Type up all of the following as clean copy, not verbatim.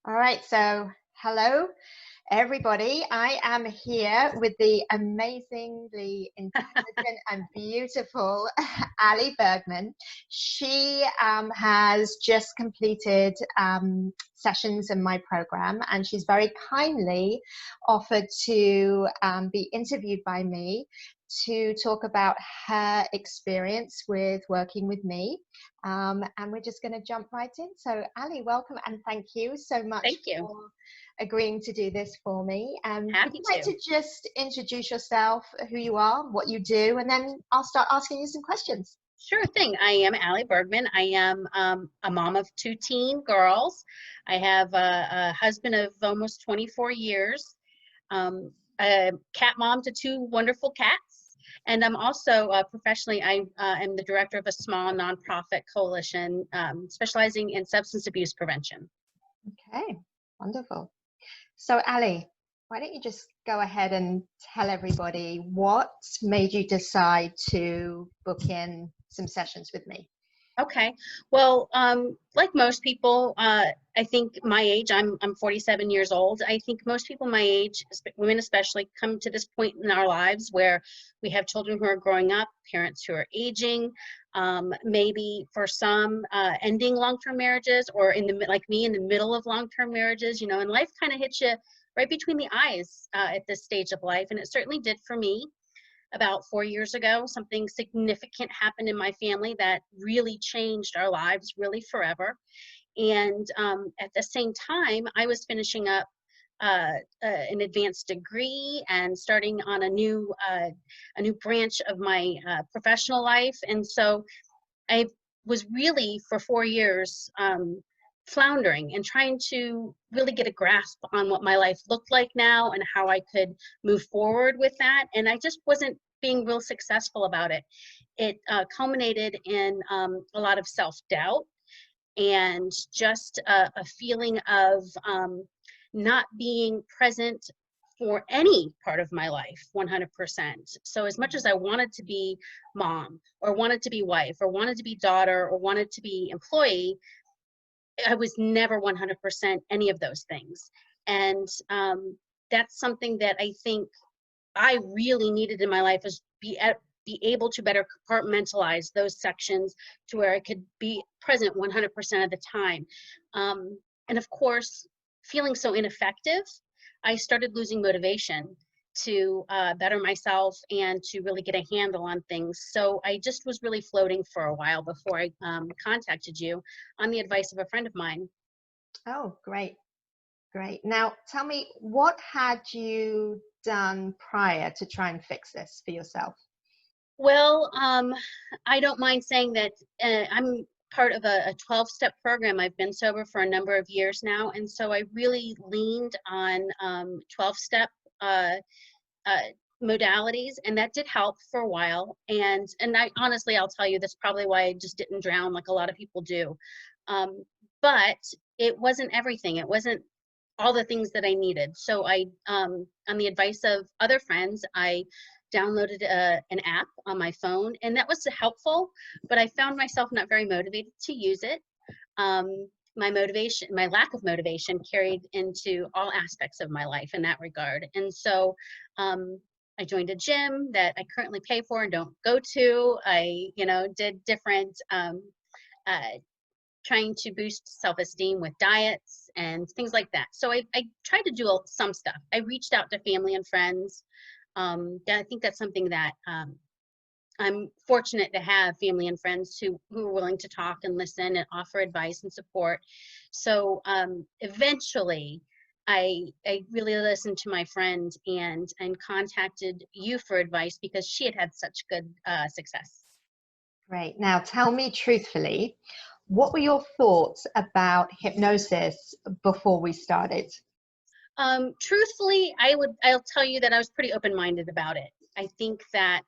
All right, so hello, everybody. I am here with the amazingly intelligent and beautiful Ali Bergmann. She has just completed sessions in my program, and she's very kindly offered to be interviewed by me to talk about her experience with working with me. And we're just going to jump right in. So Ali, welcome, and thank you so much Thank you. for agreeing to do this for me. Would Happy you like to. to just introduce yourself, who you are, what you do, and then I'll start asking you some questions. Sure thing. I am Ali Bergmann. I am a mom of two teen girls. I have a husband of almost 24 years, a cat mom to two wonderful cats. And I'm also professionally, I am the director of a small nonprofit coalition specializing in substance abuse prevention. Okay, wonderful. So Ali, why don't you just go ahead and tell everybody what made you decide to book in some sessions with me? Okay. Well, like most people, I think my age, I'm 47 years old. I think most people my age, women especially, come to this point in our lives where we have children who are growing up, parents who are aging, maybe for some ending long-term marriages, or like me, in the middle of long-term marriages, and life kind of hits you right between the eyes at this stage of life, and it certainly did for me. About 4 years ago, something significant happened in my family that really changed our lives, really forever. And at the same time, I was finishing up an advanced degree and starting on a new branch of my professional life. And so I was really, for 4 years, floundering and trying to really get a grasp on what my life looked like now and how I could move forward with that. And I just wasn't being real successful about it. It culminated in a lot of self-doubt and just a feeling of not being present for any part of my life 100%. So as much as I wanted to be mom, or wanted to be wife, or wanted to be daughter, or wanted to be employee, I was never 100% any of those things. And that's something that I think I really needed in my life, is be able to better compartmentalize those sections to where I could be present 100% of the time. And of course, feeling so ineffective, I started losing motivation to better myself and to really get a handle on things. So I just was really floating for a while before I contacted you on the advice of a friend of mine. Oh, great. Great. Now, tell me, what had you done prior to try and fix this for yourself? Well, I don't mind saying that I'm part of a 12-step program. I've been sober for a number of years now, and so I really leaned on 12-step modalities, and that did help for a while. And I honestly, I'll tell you, that's probably why I just didn't drown like a lot of people do. But it wasn't everything. It wasn't all the things that I needed. So I, on the advice of other friends, I downloaded an app on my phone, and that was helpful, but I found myself not very motivated to use it. My lack of motivation carried into all aspects of my life in that regard. And so I joined a gym that I currently pay for and don't go to. I, did different trying to boost self-esteem with diets and things like that. So I tried to do some stuff. I reached out to family and friends. I think that's something that I'm fortunate to have, family and friends who are willing to talk and listen and offer advice and support. So eventually, I really listened to my friend and contacted you for advice because she had such good success. Great. Now, tell me truthfully, what were your thoughts about hypnosis before we started? Truthfully, I'll tell you that I was pretty open-minded about it. I think that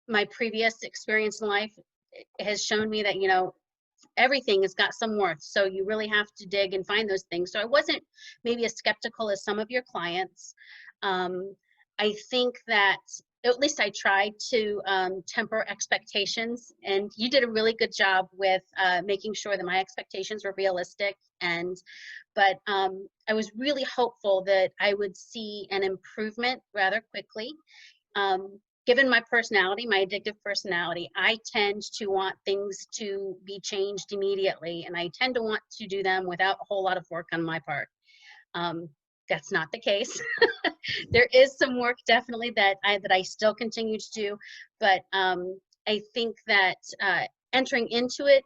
my previous experience in life has shown me that, everything has got some worth. So you really have to dig and find those things. So I wasn't maybe as skeptical as some of your clients. I think that, at least I tried to temper expectations, and you did a really good job with making sure that my expectations were realistic. And but I was really hopeful that I would see an improvement rather quickly. Given my personality, my addictive personality, I tend to want things to be changed immediately, and I tend to want to do them without a whole lot of work on my part. That's not the case. There is some work definitely that I still continue to do, but I think that entering into it,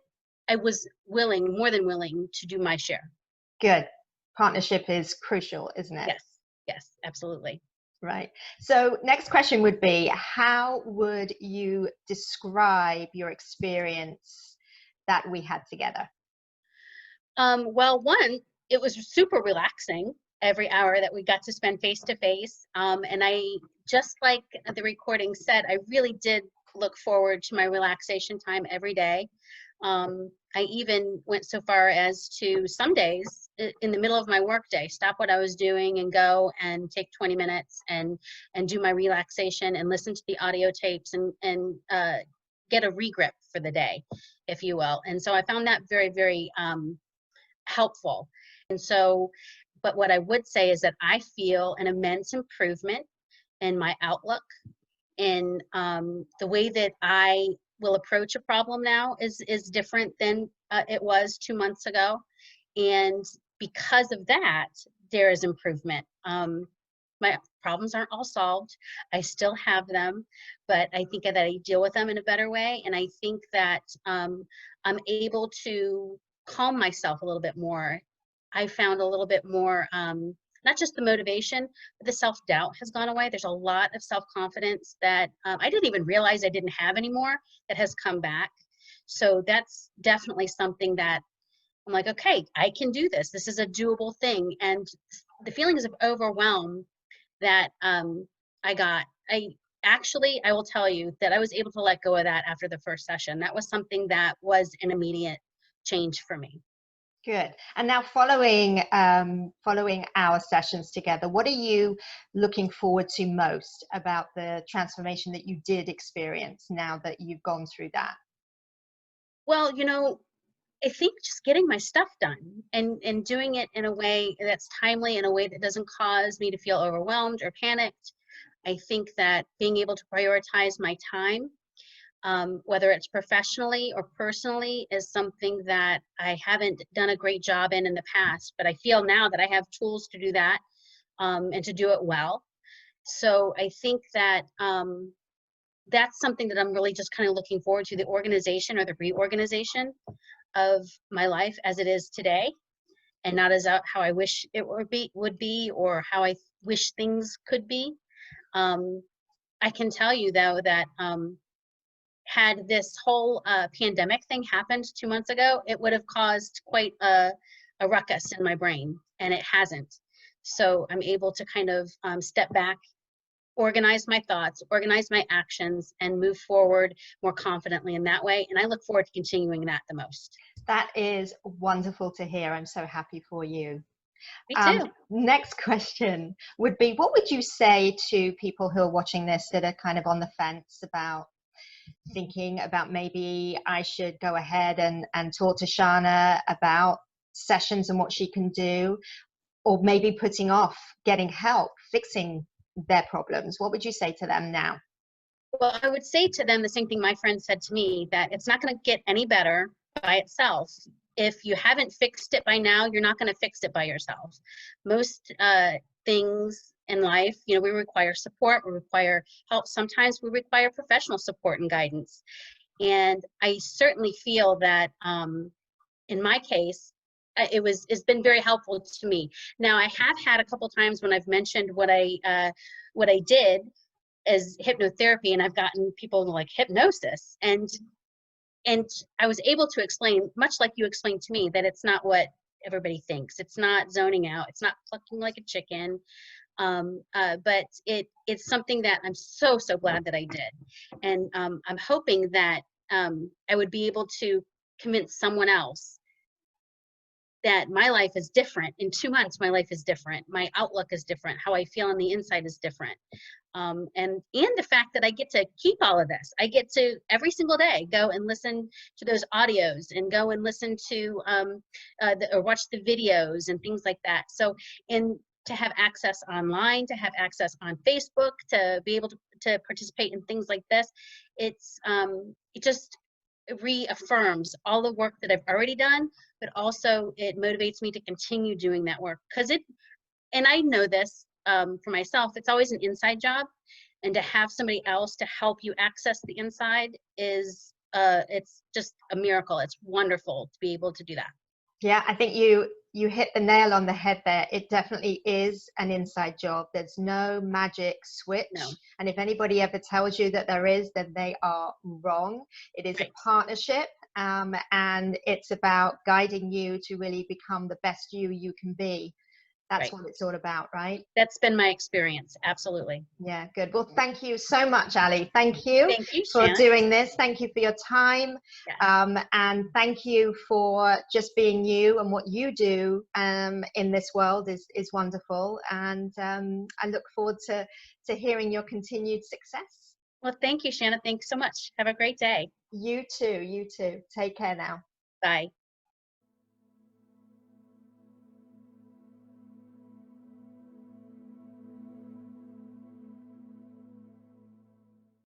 I was willing, more than willing, to do my share. Good. Partnership is crucial, isn't it? Yes, yes, absolutely. Right. So next question would be, how would you describe your experience that we had together? Well, one, it was super relaxing every hour that we got to spend face to face. And I, just like the recording said, I really did look forward to my relaxation time every day. I even went so far as to some days in the middle of my workday, stop what I was doing and go and take 20 minutes and do my relaxation and listen to the audio tapes and get a regrip for the day, if you will. And so I found that very, very helpful. And so, but what I would say is that I feel an immense improvement in my outlook, in the way that I will approach a problem now is different than it was 2 months ago. And because of that, there is improvement. My problems aren't all solved. I still have them, but I think that I deal with them in a better way. And I think that I'm able to calm myself a little bit more. I found a little bit more, not just the motivation, but the self-doubt has gone away. There's a lot of self-confidence that I didn't even realize I didn't have anymore that has come back. So that's definitely something that I'm like, okay, I can do this. This is a doable thing. And the feelings of overwhelm that I got, I will tell you that I was able to let go of that after the first session. That was something that was an immediate change for me. Good. And now following our sessions together, what are you looking forward to most about the transformation that you did experience now that you've gone through that? Well, I think just getting my stuff done and doing it in a way that's timely, in a way that doesn't cause me to feel overwhelmed or panicked. I think that being able to prioritize my time, whether it's professionally or personally, is something that I haven't done a great job in the past, but I feel now that I have tools to do that and to do it well. So I think that that's something that I'm really just kind of looking forward to, the organization or the reorganization of my life as it is today, and not as how I wish it would be or how I wish things could be. I can tell you though that had this whole pandemic thing happened 2 months ago, it would have caused quite a ruckus in my brain, and it hasn't. So I'm able to kind of step back, organize my thoughts, organize my actions, and move forward more confidently in that way. And I look forward to continuing that the most. That is wonderful to hear. I'm so happy for you. Me too. Next question would be, what would you say to people who are watching this that are kind of on the fence about thinking about maybe I should go ahead and talk to Shana about sessions and what she can do, or maybe putting off getting help, fixing their problems? What would you say to them now? Well, I would say to them the same thing my friend said to me, that it's not going to get any better by itself. If you haven't fixed it by now, you're not going to fix it by yourself. Most things in life, we require support, we require help. Sometimes we require professional support and guidance. And I certainly feel that in my case, it's been very helpful to me. Now, I have had a couple times when I've mentioned what I did as hypnotherapy, and I've gotten people like hypnosis, and I was able to explain, much like you explained to me, that it's not what everybody thinks. It's not zoning out. It's not clucking like a chicken. But it's something that I'm so glad that I did, and I'm hoping that I would be able to convince someone else that my life is different. In 2 months, my life is different. My outlook is different. How I feel on the inside is different. And the fact that I get to keep all of this, I get to every single day go and listen to those audios and go and listen to or watch the videos and things like that. So, and to have access online, to have access on Facebook, to be able to participate in things like this, it's it just reaffirms all the work that I've already done, but also it motivates me to continue doing that work, because and I know this for myself, it's always an inside job, and to have somebody else to help you access the inside is it's just a miracle. It's wonderful to be able to do that. Yeah, I think you hit the nail on the head there. It definitely is an inside job. There's no magic switch. No. And if anybody ever tells you that there is, then they are wrong. It is Right. a partnership, and it's about guiding you to really become the best you can be. That's Right. what it's all about, right? That's been my experience. Absolutely. Yeah, good. Well, thank you so much, Ali. Thank you Thank you, for Shana. doing this. Thank you for your time. Yes. And thank you for just being you, and what you do in this world is wonderful. And I look forward to hearing your continued success. Well, thank you, Shana. Thanks so much. Have a great day. You too. You too. Take care now. Bye.